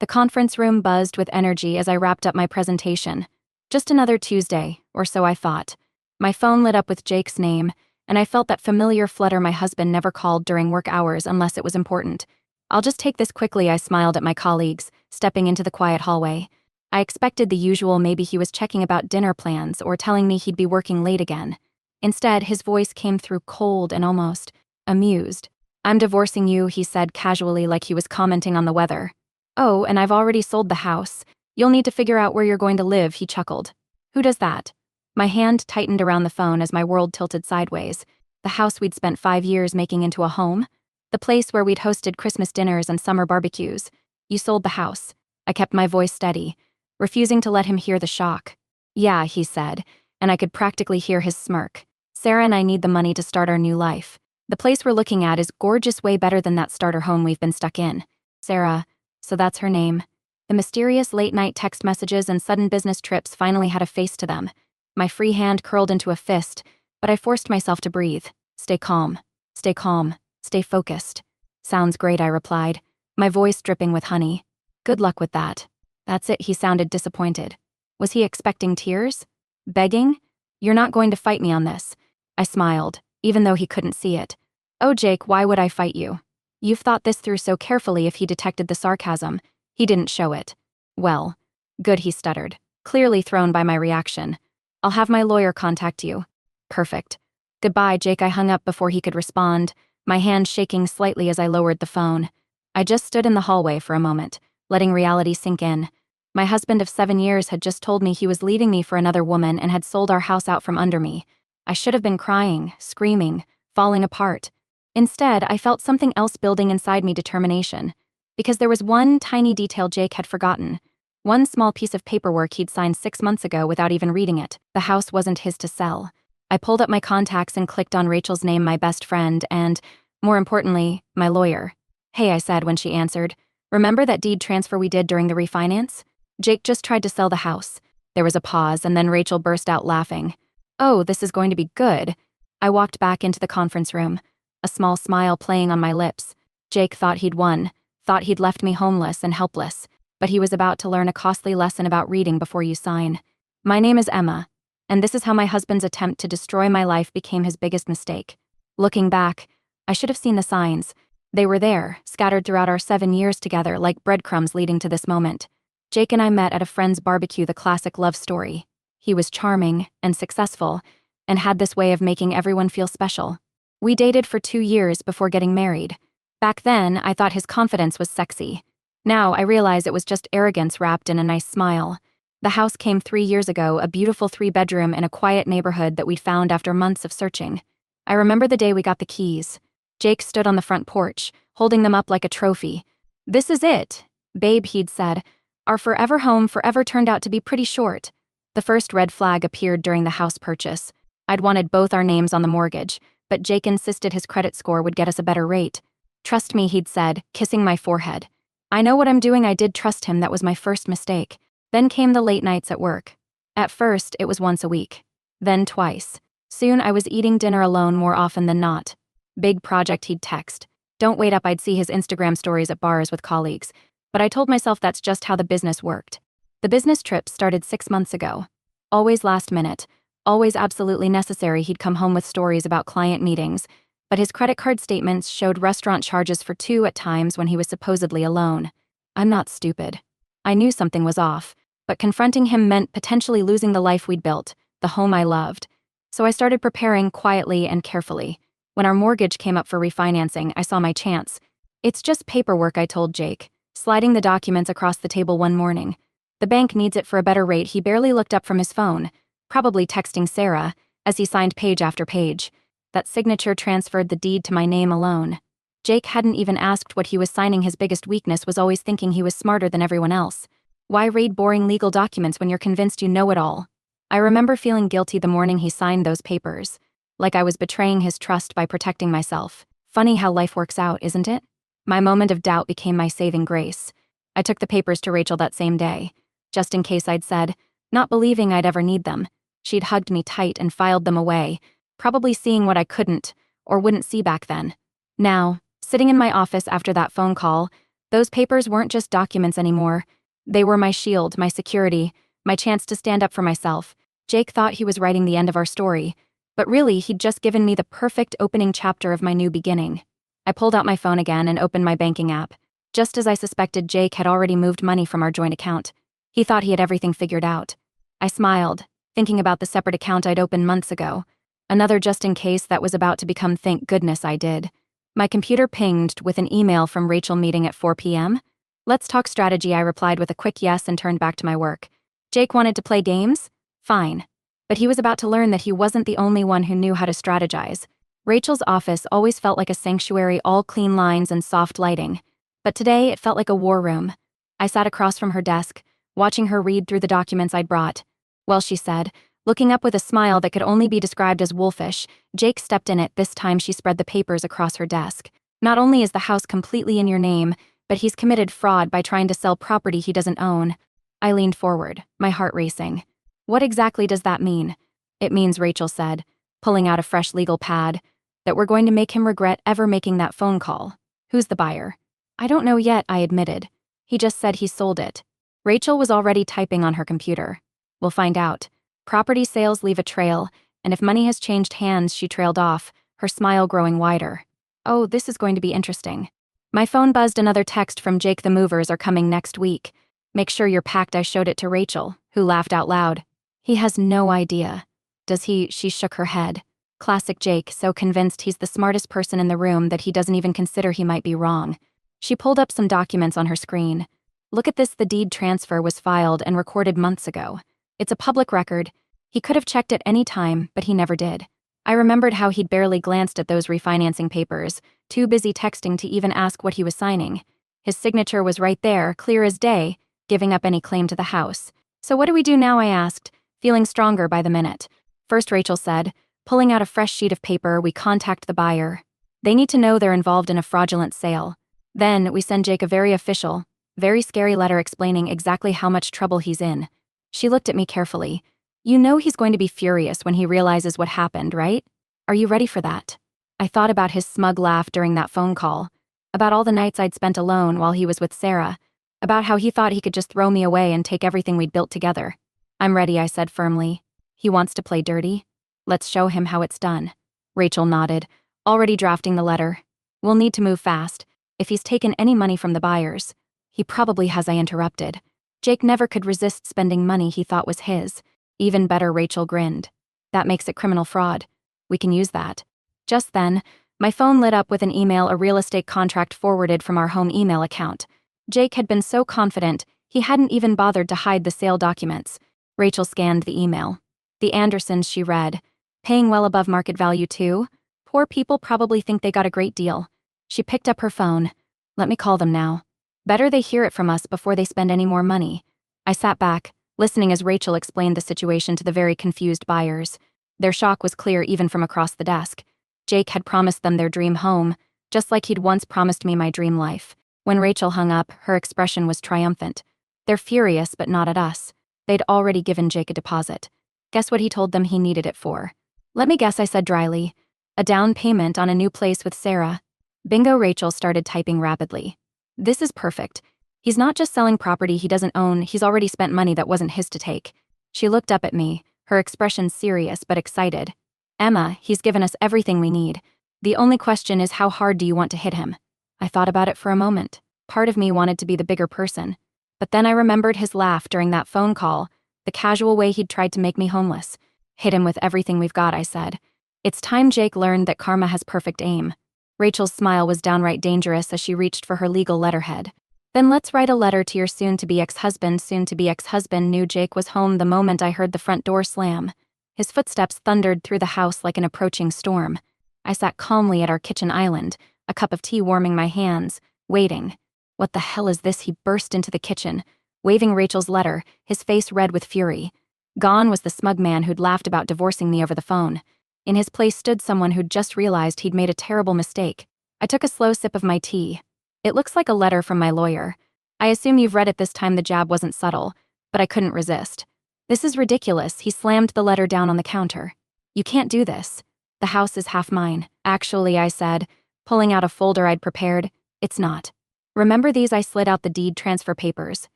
The conference room buzzed with energy as I wrapped up my presentation. Just another Tuesday, or so I thought. My phone lit up with Jake's name, and I felt that familiar flutter my husband never called during work hours unless it was important. I'll just take this quickly, I smiled at my colleagues, stepping into the quiet hallway. I expected the usual, maybe he was checking about dinner plans or telling me he'd be working late again. Instead, his voice came through cold and almost amused. "I'm divorcing you," he said casually, like he was commenting on the weather. "Oh, and I've already sold the house. You'll need to figure out where you're going to live," he chuckled. "Who does that?" My hand tightened around the phone as my world tilted sideways. The house we'd spent 5 years making into a home? The place where we'd hosted Christmas dinners and summer barbecues. "You sold the house." I kept my voice steady, refusing to let him hear the shock. "Yeah," he said, and I could practically hear his smirk. "Sarah and I need the money to start our new life. The place we're looking at is gorgeous, way better than that starter home we've been stuck in." Sarah, so that's her name. The mysterious late-night text messages and sudden business trips finally had a face to them. My free hand curled into a fist, but I forced myself to breathe. Stay calm, stay focused." "Sounds great," I replied, my voice dripping with honey. "Good luck with that." "That's it," he sounded disappointed. Was he expecting tears? Begging? "You're not going to fight me on this." I smiled, even though he couldn't see it. "Oh, Jake, why would I fight you? You've thought this through so carefully." If he detected the sarcasm, he didn't show it. "Well, good," he stuttered, clearly thrown by my reaction. "I'll have my lawyer contact you." "Perfect. Goodbye, Jake." I hung up before he could respond, my hand shaking slightly as I lowered the phone. I just stood in the hallway for a moment, letting reality sink in. My husband of 7 years had just told me he was leaving me for another woman and had sold our house out from under me. I should have been crying, screaming, falling apart. Instead, I felt something else building inside me: determination. Because there was one tiny detail Jake had forgotten. One small piece of paperwork he'd signed 6 months ago without even reading it. The house wasn't his to sell. I pulled up my contacts and clicked on Rachel's name, my best friend, and, more importantly, my lawyer. "Hey," I said when she answered. "Remember that deed transfer we did during the refinance? Jake just tried to sell the house." There was a pause, and then Rachel burst out laughing. "Oh, this is going to be good." I walked back into the conference room, a small smile playing on my lips. Jake thought he'd won, thought he'd left me homeless and helpless, but he was about to learn a costly lesson about reading before you sign. My name is Emma, and this is how my husband's attempt to destroy my life became his biggest mistake. Looking back, I should have seen the signs. They were there, scattered throughout our 7 years together like breadcrumbs leading to this moment. Jake and I met at a friend's barbecue, the classic love story. He was charming and successful, and had this way of making everyone feel special. We dated for 2 years before getting married. Back then, I thought his confidence was sexy. Now, I realize it was just arrogance wrapped in a nice smile. The house came 3 years ago, a beautiful 3-bedroom in a quiet neighborhood that we'd found after months of searching. I remember the day we got the keys. Jake stood on the front porch, holding them up like a trophy. "This is it, babe," he'd said. "Our forever home forever turned out to be pretty short." The first red flag appeared during the house purchase. I'd wanted both our names on the mortgage, but Jake insisted his credit score would get us a better rate. "Trust me," he'd said, kissing my forehead. I know what I'm doing. I did trust him. That was my first mistake. Then came the late nights at work. At first, it was once a week. Then twice. Soon I was eating dinner alone more often than not. "Big project," he'd text. "Don't wait up." I'd see his Instagram stories at bars with colleagues. But I told myself that's just how the business worked. The business trip started 6 months ago. Always last minute. Always absolutely necessary. He'd come home with stories about client meetings, but his credit card statements showed restaurant charges for 2 at times when he was supposedly alone. I'm not stupid. I knew something was off, but confronting him meant potentially losing the life we'd built, the home I loved. So I started preparing quietly and carefully. When our mortgage came up for refinancing, I saw my chance. "It's just paperwork," I told Jake, sliding the documents across the table one morning. "The bank needs it for a better rate." He barely looked up from his phone, probably texting Sarah, as he signed page after page. That signature transferred the deed to my name alone. Jake hadn't even asked what he was signing. His biggest weakness was always thinking he was smarter than everyone else. Why read boring legal documents when you're convinced you know it all? I remember feeling guilty the morning he signed those papers, like I was betraying his trust by protecting myself. Funny how life works out, isn't it? My moment of doubt became my saving grace. I took the papers to Rachel that same day. Just in case, I'd said, not believing I'd ever need them. She'd hugged me tight and filed them away, probably seeing what I couldn't or wouldn't see back then. Now, sitting in my office after that phone call, Those papers weren't just documents anymore. They were my shield, my security, my chance to stand up for myself. Jake thought he was writing the end of our story, but really he'd just given me the perfect opening chapter of my new beginning. I pulled out my phone again and opened my banking app. Just as I suspected, Jake had already moved money from our joint account. He thought he had everything figured out. I smiled, thinking about the separate account I'd opened months ago. Another just in case that was about to become thank goodness I did. My computer pinged with an email from Rachel meeting at 4 p.m. Let's talk strategy, I replied with a quick yes and turned back to my work. Jake wanted to play games? Fine. But he was about to learn that he wasn't the only one who knew how to strategize. Rachel's office always felt like a sanctuary, all clean lines and soft lighting. But today, it felt like a war room. I sat across from her desk, watching her read through the documents I'd brought. Well, she said, looking up with a smile that could only be described as wolfish. Jake stepped in it. This time she spread the papers across her desk. Not only is the house completely in your name, but he's committed fraud by trying to sell property he doesn't own. I leaned forward, my heart racing. What exactly does that mean? It means, Rachel said, pulling out a fresh legal pad, that we're going to make him regret ever making that phone call. Who's the buyer? I don't know yet, I admitted. He just said he sold it. Rachel was already typing on her computer. We'll find out. Property sales leave a trail, and if money has changed hands, she trailed off, her smile growing wider. Oh, this is going to be interesting. My phone buzzed. Another text from Jake. The movers are coming next week. Make sure you're packed. I showed it to Rachel, who laughed out loud. He has no idea. Does he? She shook her head. Classic Jake, so convinced he's the smartest person in the room that he doesn't even consider he might be wrong. She pulled up some documents on her screen. Look at this. The deed transfer was filed and recorded months ago. It's a public record. He could have checked at any time, but he never did. I remembered how he'd barely glanced at those refinancing papers, too busy texting to even ask what he was signing. His signature was right there, clear as day, giving up any claim to the house. So what do we do now? I asked, feeling stronger by the minute. First, Rachel said, pulling out a fresh sheet of paper, we contact the buyer. They need to know they're involved in a fraudulent sale. Then, we send Jake a very official, very scary letter explaining exactly how much trouble he's in. She looked at me carefully. You know he's going to be furious when he realizes what happened, right? Are you ready for that? I thought about his smug laugh during that phone call, about all the nights I'd spent alone while he was with Sarah, about how he thought he could just throw me away and take everything we'd built together. I'm ready, I said firmly. He wants to play dirty? Let's show him how it's done. Rachel nodded, already drafting the letter. We'll need to move fast. If he's taken any money from the buyers, he probably has. I interrupted. Jake never could resist spending money he thought was his. Even better, Rachel grinned. That makes it criminal fraud. We can use that. Just then, my phone lit up with an email, a real estate contract forwarded from our home email account. Jake had been so confident, he hadn't even bothered to hide the sale documents. Rachel scanned the email. The Andersons, she read. Paying well above market value too? Poor people probably think they got a great deal. She picked up her phone. Let me call them now. Better they hear it from us before they spend any more money. I sat back, listening as Rachel explained the situation to the very confused buyers. Their shock was clear even from across the desk. Jake had promised them their dream home, just like he'd once promised me my dream life. When Rachel hung up, her expression was triumphant. They're furious, but not at us. They'd already given Jake a deposit. Guess what he told them he needed it for? Let me guess, I said dryly. A down payment on a new place with Sarah. Bingo, Rachel started typing rapidly. This is perfect. He's not just selling property he doesn't own, he's already spent money that wasn't his to take. She looked up at me, her expression serious but excited. Emma, he's given us everything we need. The only question is, how hard do you want to hit him? I thought about it for a moment. Part of me wanted to be the bigger person. But then I remembered his laugh during that phone call, the casual way he'd tried to make me homeless. Hit him with everything we've got, I said. It's time Jake learned that karma has perfect aim. Rachel's smile was downright dangerous as she reached for her legal letterhead. Then let's write a letter to your soon-to-be ex-husband. Soon-to-be ex-husband knew Jake was home the moment I heard the front door slam. His footsteps thundered through the house like an approaching storm. I sat calmly at our kitchen island, a cup of tea warming my hands, waiting. What the hell is this? He burst into the kitchen, waving Rachel's letter, his face red with fury. Gone was the smug man who'd laughed about divorcing me over the phone. In his place stood someone who'd just realized he'd made a terrible mistake. I took a slow sip of my tea. It looks like a letter from my lawyer. I assume you've read it. This time the jab wasn't subtle, but I couldn't resist. This is ridiculous. He slammed the letter down on the counter. You can't do this. The house is half mine. Actually, I said, pulling out a folder I'd prepared, it's not. Remember these? I slid out the deed transfer papers,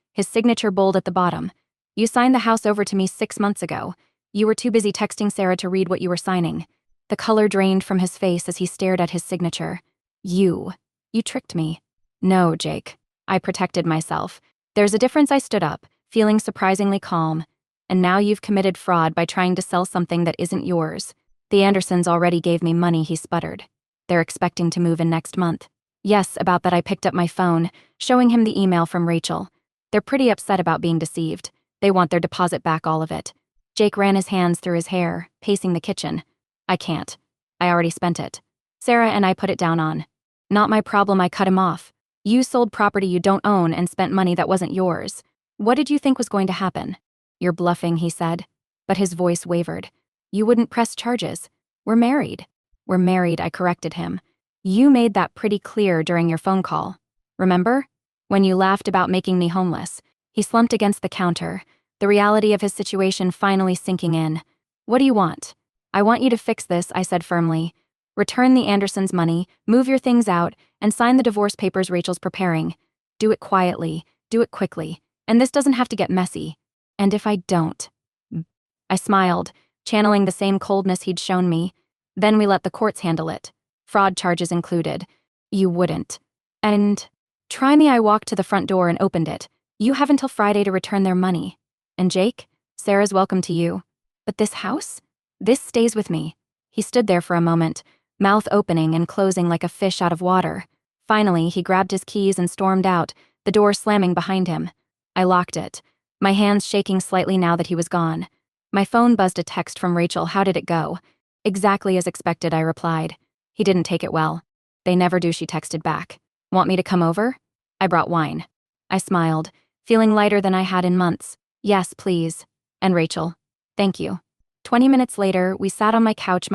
his signature bold at the bottom. You signed the house over to me 6 months ago. You were too busy texting Sarah to read what you were signing. The color drained from his face as he stared at his signature. You tricked me. No, Jake. I protected myself. There's a difference. I stood up, feeling surprisingly calm. And now you've committed fraud by trying to sell something that isn't yours. The Andersons already gave me money, he sputtered. They're expecting to move in next month. Yes, about that. I picked up my phone, showing him the email from Rachel. They're pretty upset about being deceived. They want their deposit back, all of it. Jake ran his hands through his hair, pacing the kitchen. I can't. I already spent it. Sarah and I put it down on. Not my problem. I cut him off. You sold property you don't own and spent money that wasn't yours. What did you think was going to happen? You're bluffing, he said. But his voice wavered. You wouldn't press charges. We're married. We're married, I corrected him. You made that pretty clear during your phone call. Remember? When you laughed about making me homeless. He slumped against the counter, the reality of his situation finally sinking in. What do you want? I want you to fix this, I said firmly. Return the Andersons' money, move your things out, and sign the divorce papers Rachel's preparing. Do it quietly, do it quickly, and this doesn't have to get messy. And if I don't? I smiled, channeling the same coldness he'd shown me. Then we let the courts handle it. Fraud charges included. You wouldn't. And try me. I walked to the front door and opened it. You have until Friday to return their money. And Jake? Sarah's welcome to you. But this house? This stays with me. He stood there for a moment, mouth opening and closing like a fish out of water. Finally, he grabbed his keys and stormed out, the door slamming behind him. I locked it, my hands shaking slightly now that he was gone. My phone buzzed a text from Rachel. How did it go? Exactly as expected, I replied. He didn't take it well. They never do, she texted back. Want me to come over? I brought wine. I smiled, feeling lighter than I had in months. Yes, please. And Rachel. Thank you. 20 minutes later, we sat on my couch,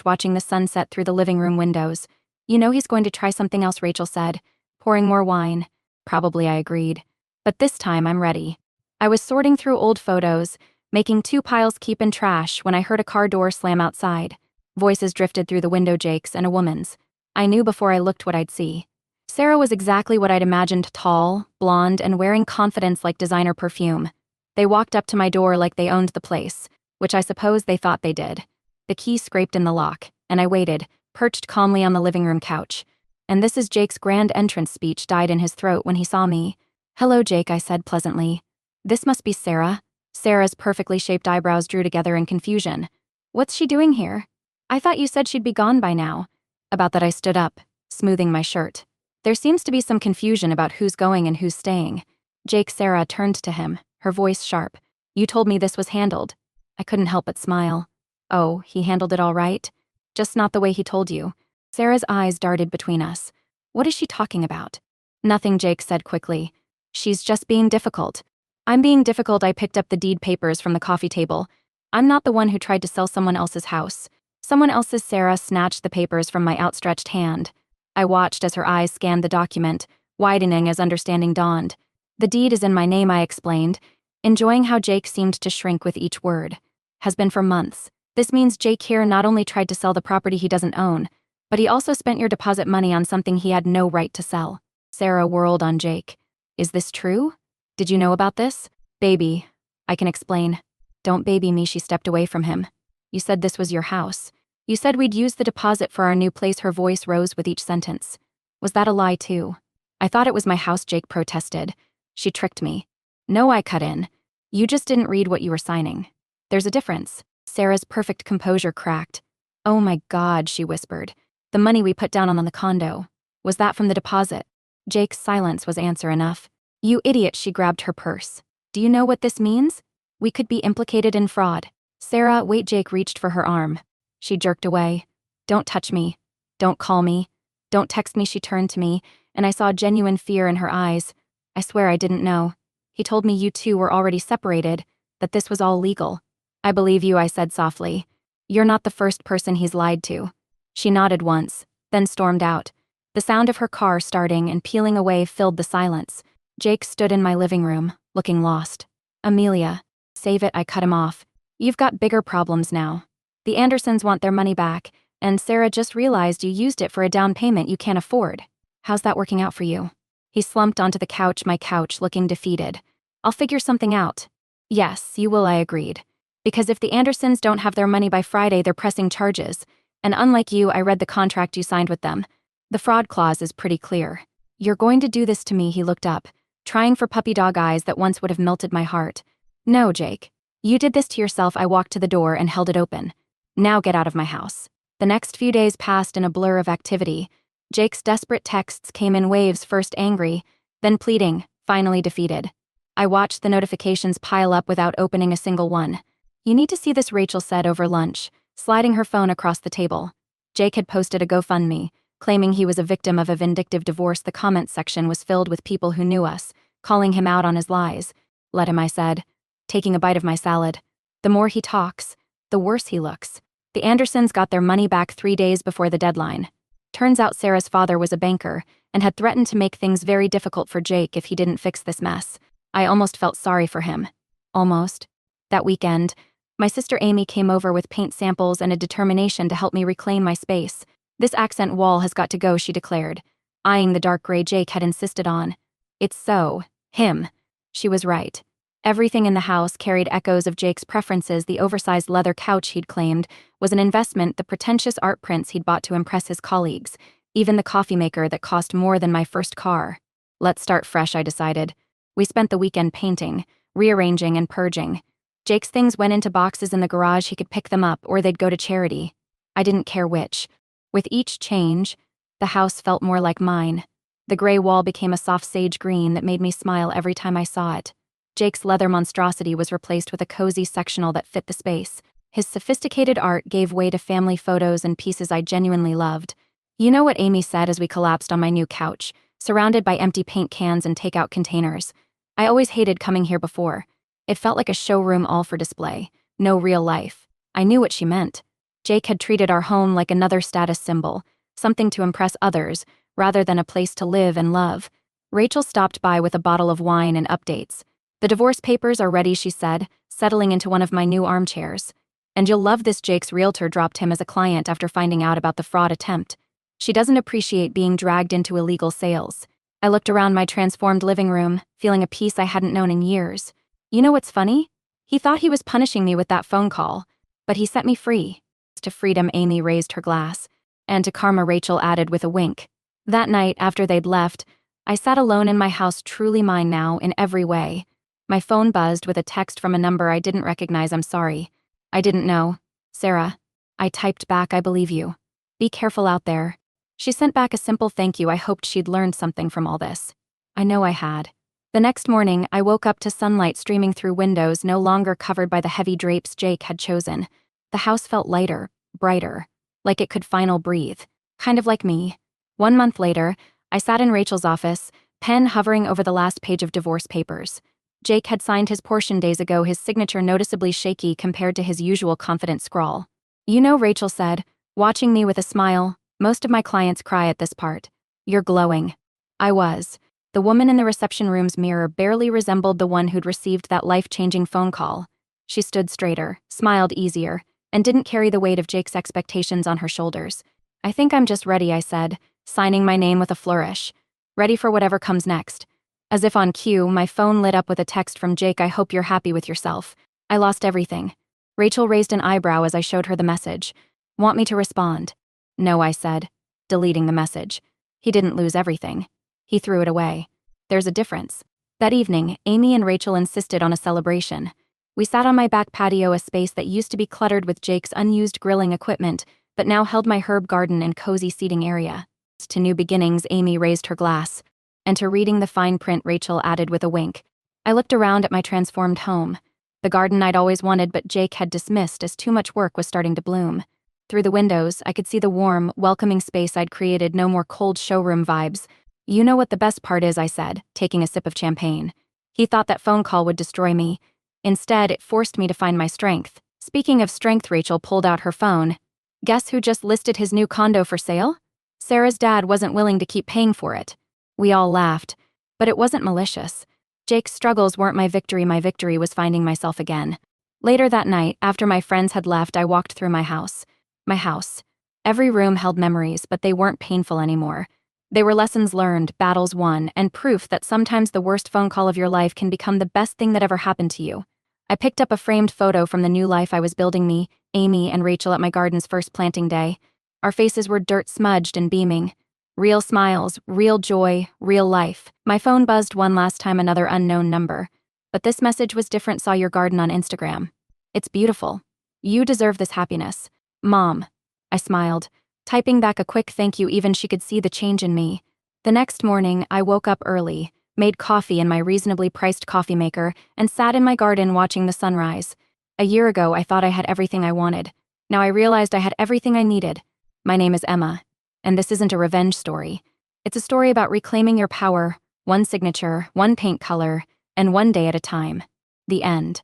watching the sunset through the living room windows. You know he's going to try something else, Rachel said, pouring more wine. Probably, I agreed. But this time, I'm ready. I was sorting through old photos, making 2 piles keep in trash when I heard a car door slam outside. Voices drifted through the window, Jake's and a woman's. I knew before I looked what I'd see. Sarah was exactly what I'd imagined, tall, blonde, and wearing confidence like designer perfume. They walked up to my door like they owned the place, which I suppose they thought they did. The key scraped in the lock, and I waited, perched calmly on the living room couch. And this is Jake's grand entrance speech died in his throat when he saw me. Hello, Jake, I said pleasantly. This must be Sarah. Sarah's perfectly shaped eyebrows drew together in confusion. What's she doing here? I thought you said she'd be gone by now. About that, I stood up, smoothing my shirt. There seems to be some confusion about who's going and who's staying. Jake. Sarah turned to him, her voice sharp. You told me this was handled. I couldn't help but smile. Oh, he handled it all right? Just not the way he told you. Sarah's eyes darted between us. What is she talking about? Nothing, Jake said quickly. She's just being difficult. I'm being difficult. I picked up the deed papers from the coffee table. I'm not the one who tried to sell someone else's house. Someone else's. Sarah snatched the papers from my outstretched hand. I watched as her eyes scanned the document, widening as understanding dawned. The deed is in my name, I explained, enjoying how Jake seemed to shrink with each word. Has been for months. This means Jake here not only tried to sell the property he doesn't own, but he also spent your deposit money on something he had no right to sell. Sarah whirled on Jake. Is this true? Did you know about this? Baby. I can explain. Don't baby me, she stepped away from him. You said this was your house. You said we'd use the deposit for our new place. Her voice rose with each sentence. Was that a lie too? I thought it was my house, Jake protested. She tricked me. No, I cut in. You just didn't read what you were signing. There's a difference. Sarah's perfect composure cracked. Oh my God, she whispered. The money we put down on the condo. Was that from the deposit? Jake's silence was answer enough. You idiot, she grabbed her purse. Do you know what this means? We could be implicated in fraud. Sarah, wait, Jake reached for her arm. She jerked away. Don't touch me. Don't call me. Don't text me. She turned to me, and I saw genuine fear in her eyes. I swear I didn't know. He told me you two were already separated, that this was all legal. I believe you, I said softly. You're not the first person he's lied to. She nodded once, then stormed out. The sound of her car starting and peeling away filled the silence. Jake stood in my living room, looking lost. Amelia. Save it, I cut him off. You've got bigger problems now. The Andersons want their money back, and Sarah just realized you used it for a down payment you can't afford. How's that working out for you? He slumped onto the couch, my couch, looking defeated. I'll figure something out. Yes, you will, I agreed. Because if the Andersons don't have their money by Friday, they're pressing charges. And unlike you, I read the contract you signed with them. The fraud clause is pretty clear. You're going to do this to me, he looked up, trying for puppy dog eyes that once would have melted my heart. No, Jake. You did this to yourself. I walked to the door and held it open. Now get out of my house. The next few days passed in a blur of activity. Jake's desperate texts came in waves, first angry, then pleading, finally defeated. I watched the notifications pile up without opening a single one. You need to see this, Rachel said over lunch, sliding her phone across the table. Jake had posted a GoFundMe, claiming he was a victim of a vindictive divorce. The comments section was filled with people who knew us, calling him out on his lies. Let him, I said, taking a bite of my salad. The more he talks, the worse he looks. The Andersons got their money back 3 days before the deadline. Turns out Sarah's father was a banker and had threatened to make things very difficult for Jake if he didn't fix this mess. I almost felt sorry for him. Almost. That weekend, my sister Amy came over with paint samples and a determination to help me reclaim my space. This accent wall has got to go, she declared, eyeing the dark gray Jake had insisted on. It's so him. She was right. Everything in the house carried echoes of Jake's preferences. The oversized leather couch he'd claimed was an investment, the pretentious art prints he'd bought to impress his colleagues, even the coffee maker that cost more than my first car. Let's start fresh, I decided. We spent the weekend painting, rearranging, and purging. Jake's things went into boxes in the garage. He could pick them up or they'd go to charity. I didn't care which. With each change, the house felt more like mine. The gray wall became a soft sage green that made me smile every time I saw it. Jake's leather monstrosity was replaced with a cozy sectional that fit the space. His sophisticated art gave way to family photos and pieces I genuinely loved. You know what Amy said as we collapsed on my new couch, surrounded by empty paint cans and takeout containers. I always hated coming here before. It felt like a showroom all for display, no real life. I knew what she meant. Jake had treated our home like another status symbol, something to impress others, rather than a place to live and love. Rachel stopped by with a bottle of wine and updates. The divorce papers are ready, she said, settling into one of my new armchairs. And you'll love this. Jake's realtor dropped him as a client after finding out about the fraud attempt. She doesn't appreciate being dragged into illegal sales. I looked around my transformed living room, feeling a peace I hadn't known in years. You know what's funny? He thought he was punishing me with that phone call, but he set me free. To freedom, Amy raised her glass, and to karma, Rachel added with a wink. That night, after they'd left, I sat alone in my house, truly mine now in every way. My phone buzzed with a text from a number I didn't recognize. I'm sorry. I didn't know. Sarah. I typed back, I believe you. Be careful out there. She sent back a simple thank you. I hoped she'd learned something from all this. I know I had. The next morning, I woke up to sunlight streaming through windows, no longer covered by the heavy drapes Jake had chosen. The house felt lighter, brighter, like it could finally breathe. Kind of like me. 1 month later, I sat in Rachel's office, pen hovering over the last page of divorce papers. Jake had signed his portion days ago, his signature noticeably shaky compared to his usual confident scrawl. You know, Rachel said, watching me with a smile, most of my clients cry at this part. You're glowing. I was. The woman in the reception room's mirror barely resembled the one who'd received that life-changing phone call. She stood straighter, smiled easier, and didn't carry the weight of Jake's expectations on her shoulders. I think I'm just ready, I said, signing my name with a flourish. Ready for whatever comes next. As if on cue, my phone lit up with a text from Jake. I hope you're happy with yourself. I lost everything. Rachel raised an eyebrow as I showed her the message. Want me to respond? No, I said, deleting the message. He didn't lose everything. He threw it away. There's a difference. That evening, Amy and Rachel insisted on a celebration. We sat on my back patio, a space that used to be cluttered with Jake's unused grilling equipment, but now held my herb garden and cozy seating area. To new beginnings, Amy raised her glass. And to reading the fine print, Rachel added with a wink. I looked around at my transformed home. The garden I'd always wanted but Jake had dismissed as too much work was starting to bloom. Through the windows, I could see the warm, welcoming space I'd created. No more cold showroom vibes. You know what the best part is, I said, taking a sip of champagne. He thought that phone call would destroy me. Instead, it forced me to find my strength. Speaking of strength, Rachel pulled out her phone. Guess who just listed his new condo for sale? Sarah's dad wasn't willing to keep paying for it. We all laughed, but it wasn't malicious. Jake's struggles weren't my victory was finding myself again. Later that night, after my friends had left, I walked through my house. My house. Every room held memories, but they weren't painful anymore. They were lessons learned, battles won, and proof that sometimes the worst phone call of your life can become the best thing that ever happened to you. I picked up a framed photo from the new life I was building me, Amy, and Rachel at my garden's first planting day. Our faces were dirt-smudged and beaming. Real smiles, real joy, real life. My phone buzzed one last time, another unknown number. But this message was different. Saw your garden on Instagram. It's beautiful. You deserve this happiness. Mom. I smiled, typing back a quick thank you. Even she could see the change in me. The next morning, I woke up early, made coffee in my reasonably priced coffee maker, and sat in my garden watching the sunrise. A year ago, I thought I had everything I wanted. Now I realized I had everything I needed. My name is Emma, and this isn't a revenge story. It's a story about reclaiming your power, one signature, one paint color, and one day at a time. The end.